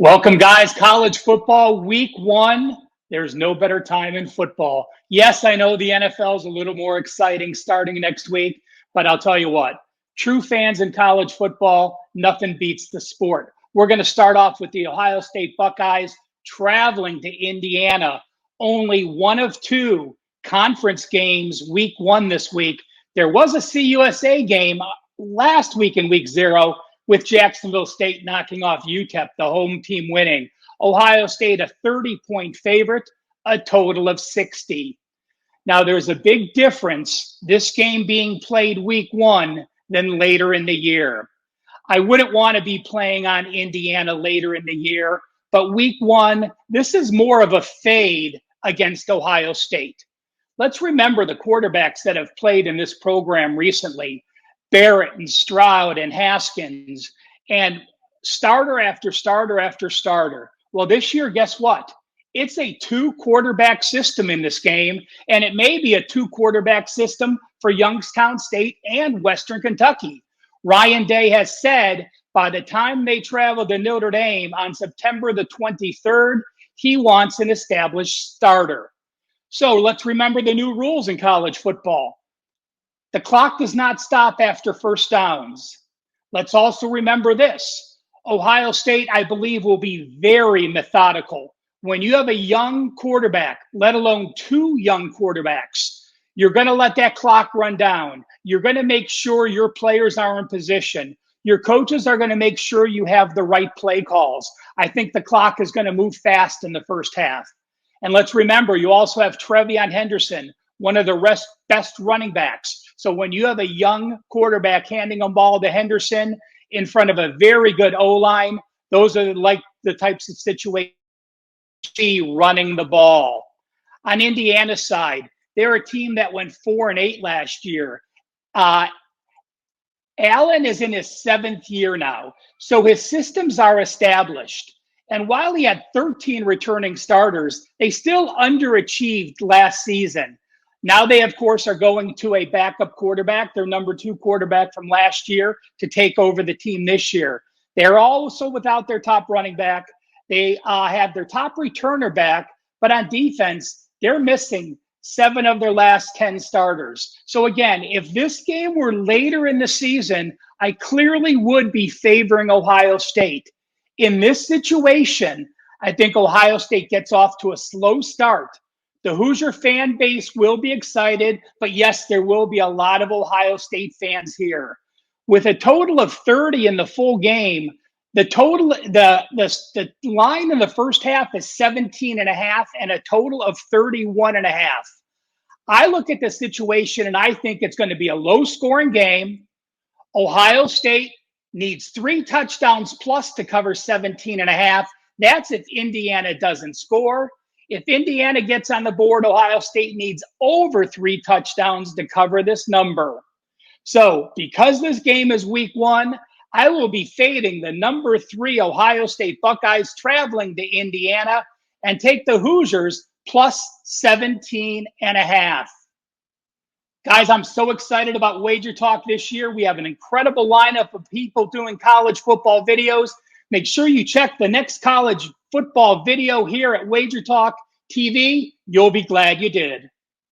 Welcome, guys. College football week one. There's no better time in football. Yes, I know the NFL is a little more exciting starting next week, but I'll tell you what, true fans in college football, nothing beats the sport. We're going to start off with the Ohio State Buckeyes traveling to Indiana. Only one of two conference games week one this week. There was a CUSA game last week in week 0, with Jacksonville State knocking off UTEP, the home team winning. Ohio State, a 30-point favorite, a total of 60. Now, there's a big difference, this game being played week one than later in the year. I wouldn't want to be playing on Indiana later in the year, but week one, this is more of a fade against Ohio State. Let's remember the quarterbacks that have played in this program recently. Barrett and Stroud and Haskins and starter after starter after starter. Well, this year, guess what? It's a 2-quarterback system in this game, and it may be a 2-quarterback system for Youngstown State and Western Kentucky. Ryan Day has said by the time they travel to Notre Dame on September the 23rd, he wants an established starter. So let's remember the new rules in college football. The clock does not stop after first downs. Let's also remember this. Ohio State, I believe, will be very methodical. When you have a young quarterback, let alone 2 young quarterbacks, you're going to let that clock run down. You're going to make sure your players are in position. Your coaches are going to make sure you have the right play calls. I think the clock is going to move fast in the first half. And let's remember, you also have TreVeyon Henderson, one of the best running backs. So when you have a young quarterback handing a ball to Henderson in front of a very good O-line, those are like the types of situations running the ball. On Indiana's side, they're a team that went 4-8 last year. Allen is in his 7th year now, so his systems are established. And while he had 13 returning starters, they still underachieved last season. Now they, of course, are going to a backup quarterback, their number 2 quarterback from last year, to take over the team this year. They're also without their top running back. They have their top returner back, but on defense, they're missing 7 of their last 10 starters. So again, if this game were later in the season, I clearly would be favoring Ohio State. In this situation, I think Ohio State gets off to a slow start. The Hoosier fan base will be excited, but yes, there will be a lot of Ohio State fans here. With a total of 30 in the full game, the line in the first half is 17.5 and a total of 31.5. I look at the situation and I think it's going to be a low-scoring game. Ohio State needs 3 touchdowns plus to cover 17.5. That's if Indiana doesn't score. If Indiana gets on the board, Ohio State needs over 3 touchdowns to cover this number. So because this game is week one, I will be fading the number 3 Ohio State Buckeyes traveling to Indiana and take the Hoosiers plus 17.5. Guys, I'm so excited about Wager Talk this year. We have an incredible lineup of people doing college football videos. Make sure you check the next college football video here at Wager Talk TV. You'll be glad you did.